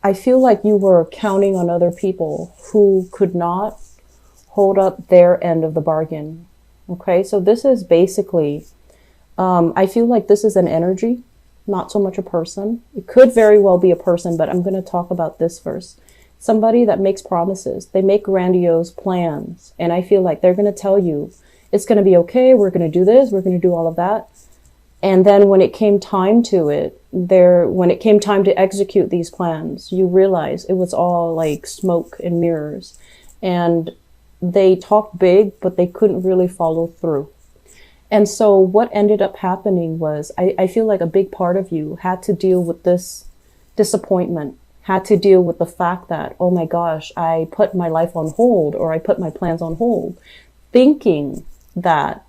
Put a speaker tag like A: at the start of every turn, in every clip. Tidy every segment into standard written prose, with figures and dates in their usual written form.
A: I feel like you were counting on other people who could not hold up their end of the bargain. Okay, so this is basically, I feel like this is an energy, not so much a person. It could very well be a person, but I'm going to talk about this first. Somebody that makes promises, they make grandiose plans, and I feel like they're going to tell you it's going to be okay, we're going to do this, we're going to do all of that. And then when it came time to it, when it came time to execute these plans, you realize it was all like smoke and mirrors. And they talked big, but they couldn't really follow through. And so what ended up happening was I feel like a big part of you had to deal with this disappointment, had to deal with the fact that, oh my gosh, I put my life on hold, or I put my plans on hold, thinking that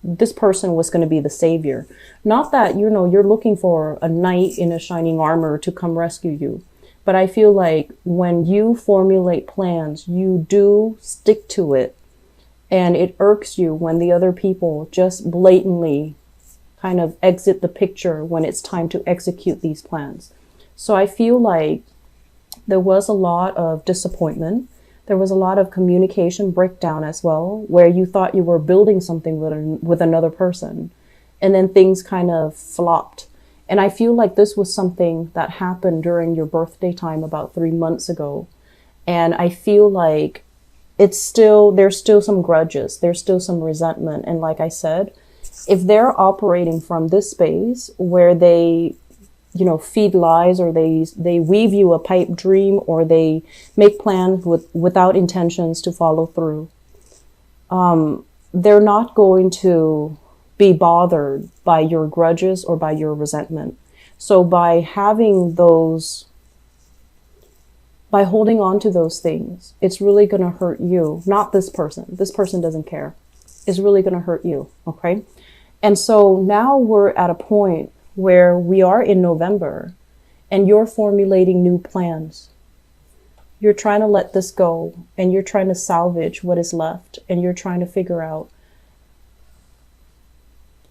A: this person was going to be the savior. Not that, you're looking for a knight in a shining armor to come rescue you. But I feel like when you formulate plans, you do stick to it. And it irks you when the other people just blatantly kind of exit the picture when it's time to execute these plans. So I feel like there was a lot of disappointment. There was a lot of communication breakdown as well, where you thought you were building something with another person, and then things kind of flopped. And I feel like this was something that happened during your birthday time about 3 months ago. And I feel like there's still some grudges, there's still some resentment. And like I said, if they're operating from this space where they feed lies, or they weave you a pipe dream, or they make plans without intentions to follow through, they're not going to be bothered by your grudges or by your resentment. So by holding on to those things, it's really going to hurt you, not this person. This person doesn't care. It's really going to hurt you. Okay. And so now we're at a point where we are in November, and you're formulating new plans. You're trying to let this go, and you're trying to salvage what is left, and you're trying to figure out.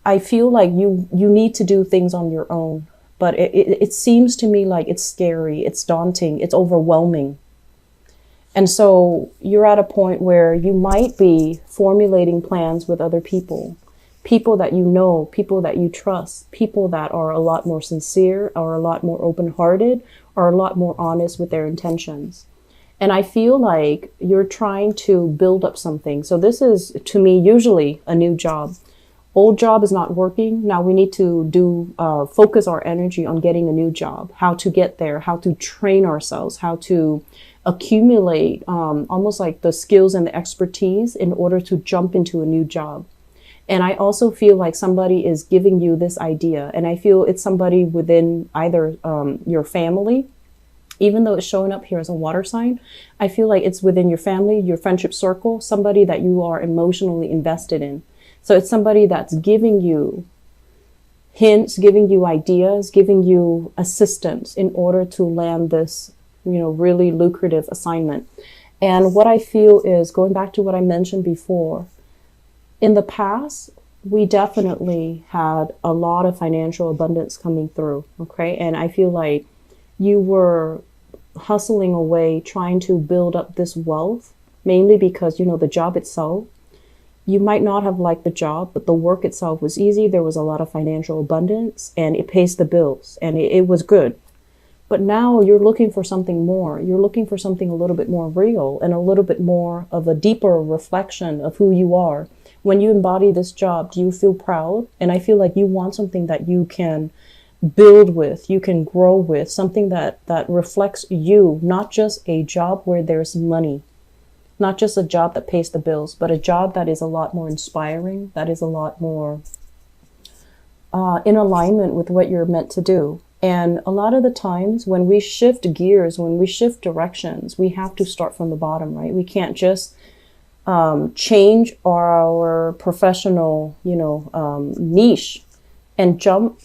A: I feel like you need to do things on your own, but it seems to me like it's scary, it's daunting, it's overwhelming. And so you're at a point where you might be formulating plans with other people. People that you know, people that you trust, people that are a lot more sincere, are a lot more open-hearted, are a lot more honest with their intentions. And I feel like you're trying to build up something. So this is, to me, usually a new job. Old job is not working. Now we need to focus our energy on getting a new job, how to get there, how to train ourselves, how to accumulate almost like the skills and the expertise in order to jump into a new job. And I also feel like somebody is giving you this idea, and I feel it's somebody within either your family, even though it's showing up here as a water sign. I feel like it's within your family, your friendship circle, somebody that you are emotionally invested in. So it's somebody that's giving you hints, giving you ideas, giving you assistance in order to land this, really lucrative assignment. And what I feel is, going back to what I mentioned before, in the past, we definitely had a lot of financial abundance coming through, okay? And I feel like you were hustling away, trying to build up this wealth, mainly because, the job itself, you might not have liked the job, but the work itself was easy. There was a lot of financial abundance, and it pays the bills, and it was good. But now you're looking for something more. You're looking for something a little bit more real, and a little bit more of a deeper reflection of who you are. When you embody this job, do you feel proud? And I feel like you want something that you can build with, you can grow with, something that reflects you, not just a job where there's money, not just a job that pays the bills, but a job that is a lot more inspiring, that is a lot more in alignment with what you're meant to do. And a lot of the times when we shift gears, when we shift directions, we have to start from the bottom, right? We can't just change our professional, niche and jump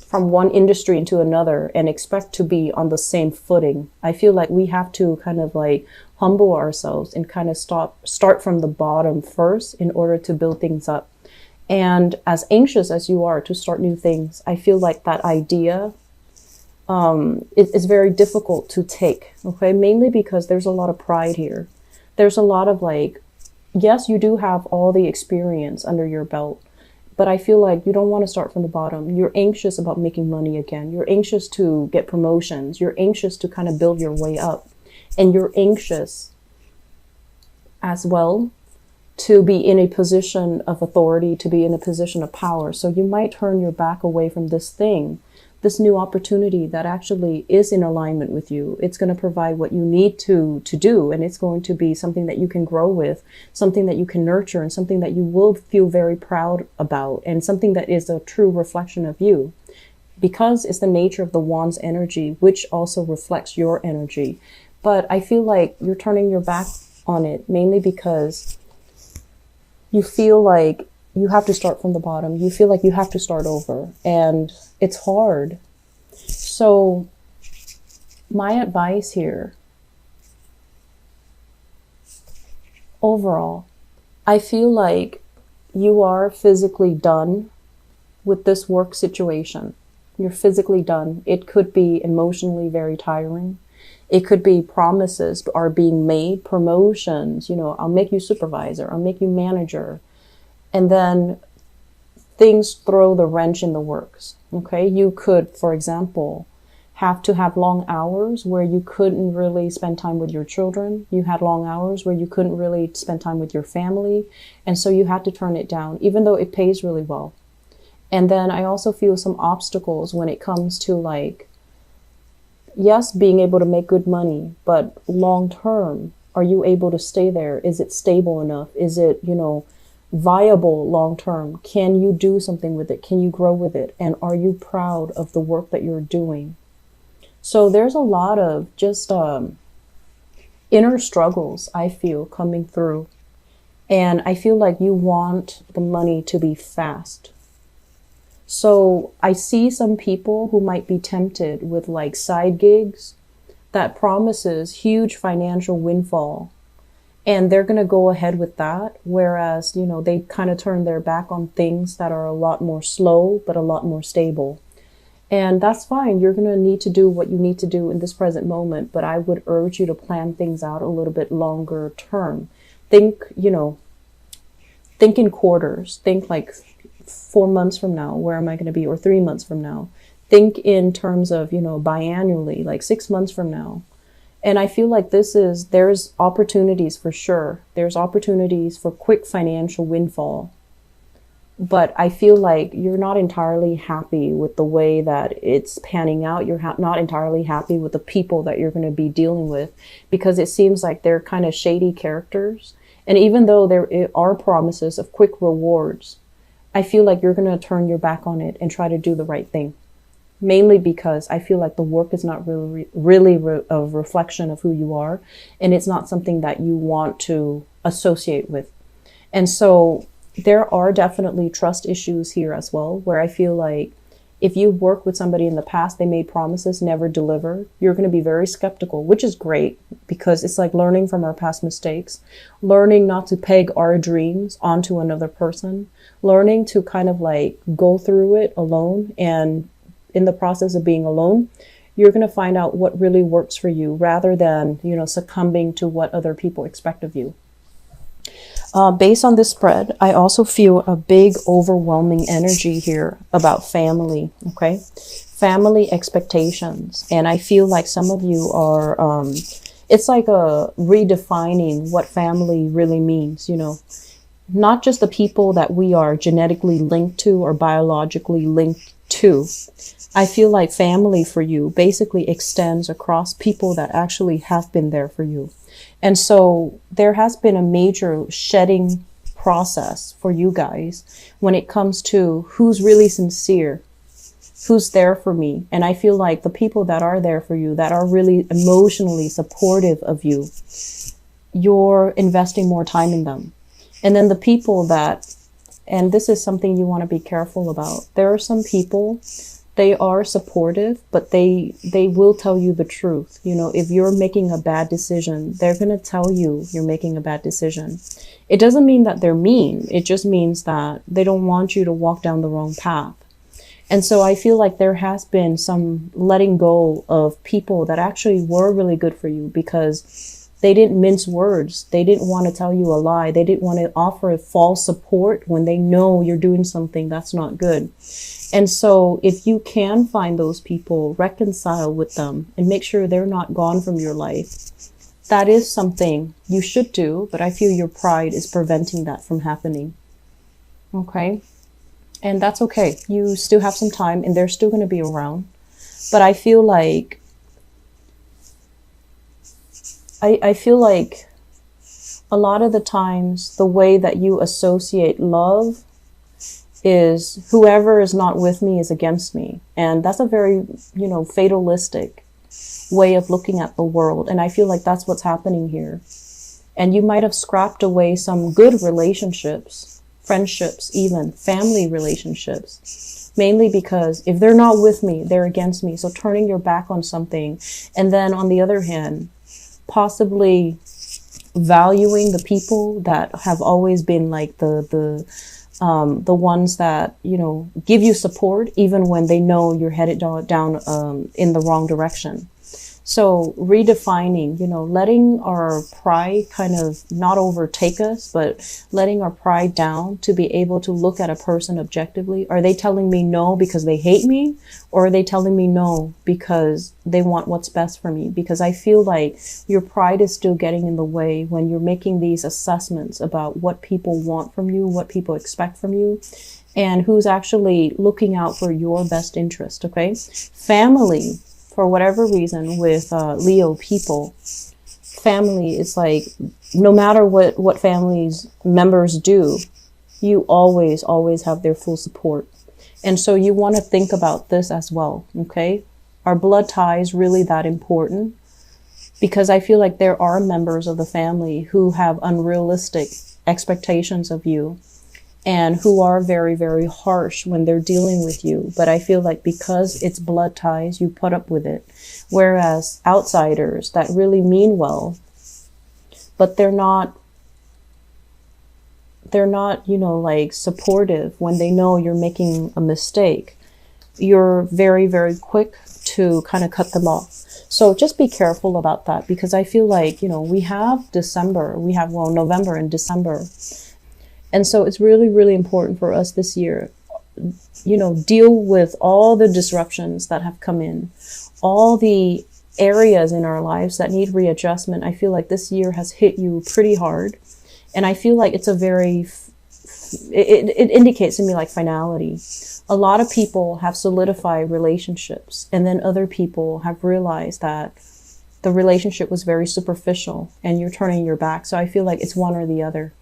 A: from one industry into another and expect to be on the same footing. I feel like we have to kind of like humble ourselves and kind of start from the bottom first in order to build things up. And as anxious as you are to start new things, I feel like that idea it's very difficult to take, okay? Mainly because there's a lot of pride here. There's a lot of like, yes, you do have all the experience under your belt, but I feel like you don't want to start from the bottom. You're anxious about making money again. You're anxious to get promotions. You're anxious to kind of build your way up. And you're anxious as well to be in a position of authority, to be in a position of power. So you might turn your back away from this thing, this new opportunity that actually is in alignment with you. It's going to provide what you need to do, and it's going to be something that you can grow with, something that you can nurture, and something that you will feel very proud about, and something that is a true reflection of you. Because it's the nature of the wand's energy, which also reflects your energy. But I feel like you're turning your back on it, mainly because you feel like you have to start from the bottom. You feel like you have to start over, and it's hard. So my advice here, overall, I feel like you are physically done with this work situation. You're physically done. It could be emotionally very tiring. It could be promises are being made, promotions, I'll make you supervisor, I'll make you manager. And then things throw the wrench in the works, okay? You could, for example, have to have long hours where you couldn't really spend time with your children. You had long hours where you couldn't really spend time with your family. And so you had to turn it down, even though it pays really well. And then I also feel some obstacles when it comes to like, yes, being able to make good money, but long term, are you able to stay there? Is it stable enough? Is it, viable long term? Can you do something with it? Can you grow with it? And are you proud of the work that you're doing? So there's a lot of just inner struggles, I feel, coming through. And I feel like you want the money to be fast. So I see some people who might be tempted with like side gigs that promises huge financial windfall. And they're going to go ahead with that. Whereas, they kind of turn their back on things that are a lot more slow, but a lot more stable. And that's fine. You're going to need to do what you need to do in this present moment. But I would urge you to plan things out a little bit longer term. Think in quarters. Think like 4 months from now, where am I going to be? Or 3 months from now. Think in terms of, biannually, like 6 months from now. And I feel like there's opportunities for sure. There's opportunities for quick financial windfall. But I feel like you're not entirely happy with the way that it's panning out. You're not entirely happy with the people that you're going to be dealing with, because it seems like they're kind of shady characters. And even though there are promises of quick rewards, I feel like you're going to turn your back on it and try to do the right thing. Mainly because I feel like the work is not really a reflection of who you are. And it's not something that you want to associate with. And so there are definitely trust issues here as well, where I feel like if you work with somebody in the past, they made promises, never delivered, you're going to be very skeptical, which is great, because it's like learning from our past mistakes, learning not to peg our dreams onto another person, learning to kind of like go through it alone. And in the process of being alone, you're going to find out what really works for you, rather than, succumbing to what other people expect of you. Based on this spread, I also feel a big overwhelming energy here about family. Okay. Family expectations. And I feel like some of you are, it's like a redefining what family really means, not just the people that we are genetically linked to or biologically linked to. I feel like family for you basically extends across people that actually have been there for you. And so there has been a major shedding process for you guys when it comes to who's really sincere, who's there for me. And I feel like the people that are there for you, that are really emotionally supportive of you, you're investing more time in them. And then the people that, and this is something you want to be careful about. There are some people, they are supportive, but they will tell you the truth. If you're making a bad decision, they're going to tell you you're making a bad decision. It doesn't mean that they're mean. It just means that they don't want you to walk down the wrong path. And so I feel like there has been some letting go of people that actually were really good for you, because they didn't mince words. They didn't want to tell you a lie. They didn't want to offer false support when they know you're doing something that's not good. And so if you can find those people, reconcile with them and make sure they're not gone from your life, that is something you should do. But I feel your pride is preventing that from happening. Okay. And that's okay. You still have some time and they're still going to be around. But I feel like I feel like a lot of the times the way that you associate love is whoever is not with me is against me. And that's a very, fatalistic way of looking at the world. And I feel like that's what's happening here. And you might have scrapped away some good relationships, friendships, even family relationships, mainly because if they're not with me, they're against me. So turning your back on something. And then on the other hand, possibly valuing the people that have always been like the ones that, give you support, even when they know you're headed down in the wrong direction. So redefining, letting our pride kind of not overtake us, but letting our pride down to be able to look at a person objectively. Are they telling me no because they hate me? Or are they telling me no because they want what's best for me? Because I feel like your pride is still getting in the way when you're making these assessments about what people want from you, what people expect from you, and who's actually looking out for your best interest. Okay. Family, for whatever reason, with Leo people, family is like, no matter what family's members do, you always have their full support. And so you want to think about this as well, okay? Are blood ties really that important? Because I feel like there are members of the family who have unrealistic expectations of you and who are very, very harsh when they're dealing with you. But I feel like because it's blood ties, you put up with it. Whereas outsiders that really mean well, but they're not, like supportive when they know you're making a mistake, you're very, very quick to kind of cut them off. So just be careful about that, because I feel like, we have November and December. And so it's really, really important for us this year, deal with all the disruptions that have come in, all the areas in our lives that need readjustment. I feel like this year has hit you pretty hard. And I feel like it's it indicates to me like finality. A lot of people have solidified relationships, and then other people have realized that the relationship was very superficial and you're turning your back. So I feel like it's one or the other.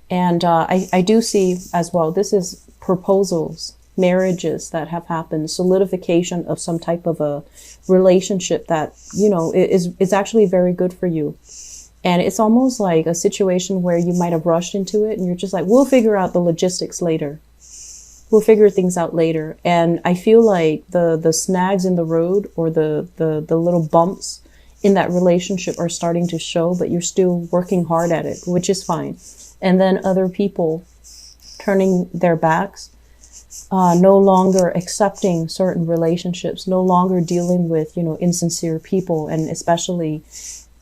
A: And I do see as well, this is proposals, marriages that have happened, solidification of some type of a relationship that, is actually very good for you. And it's almost like a situation where you might have rushed into it and you're just like, we'll figure out the logistics later. We'll figure things out later. And I feel like the snags in the road, or the little bumps in that relationship are starting to show, but you're still working hard at it, which is fine. And then other people turning their backs, no longer accepting certain relationships, no longer dealing with, insincere people, and especially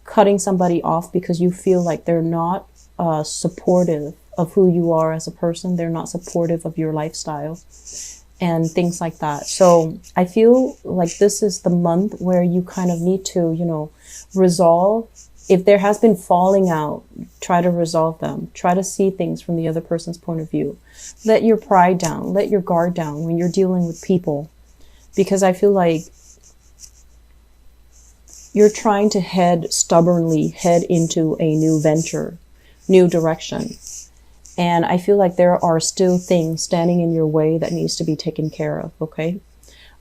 A: cutting somebody off because you feel like they're not supportive of who you are as a person. They're not supportive of your lifestyle and things like that. So I feel like this is the month where you kind of need to, resolve. If there has been falling out, try to resolve them. Try to see things from the other person's point of view. Let your pride down. Let your guard down when you're dealing with people. Because I feel like you're trying to stubbornly head into a new venture, new direction. And I feel like there are still things standing in your way that needs to be taken care of, okay?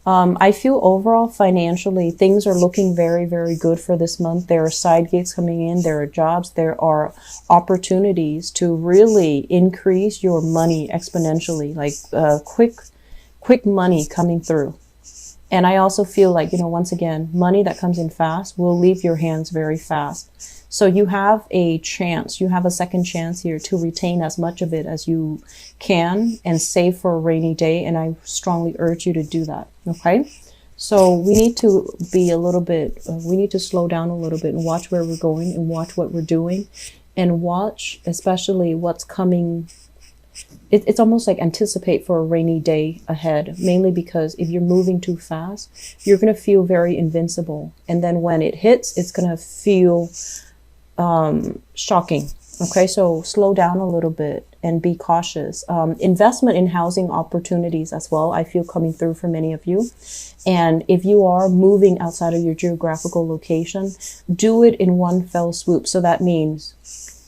A: I feel overall financially, things are looking very, very good for this month. There are side gigs coming in. There are jobs. There are opportunities to really increase your money exponentially, like quick money coming through. And I also feel like, once again, money that comes in fast will leave your hands very fast. So you have a chance, you have a second chance here to retain as much of it as you can and save for a rainy day. And I strongly urge you to do that. Okay. So we need to be a little bit, we need to slow down a little bit and watch where we're going and watch what we're doing and watch especially what's coming. It's almost like anticipate for a rainy day ahead, mainly because if you're moving too fast, you're going to feel very invincible. And then when it hits, it's going to feel shocking. Okay, so slow down a little bit and be cautious. Investment in housing opportunities as well, I feel coming through for many of you. And if you are moving outside of your geographical location, do it in one fell swoop. So that means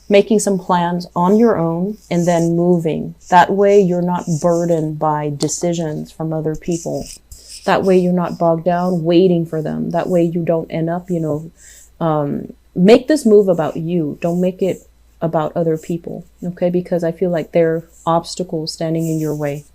A: making some plans on your own and then moving. That way you're not burdened by decisions from other people. That way you're not bogged down waiting for them. That way you don't end up, make this move about you. Don't make it about other people, okay? Because I feel like there are obstacles standing in your way.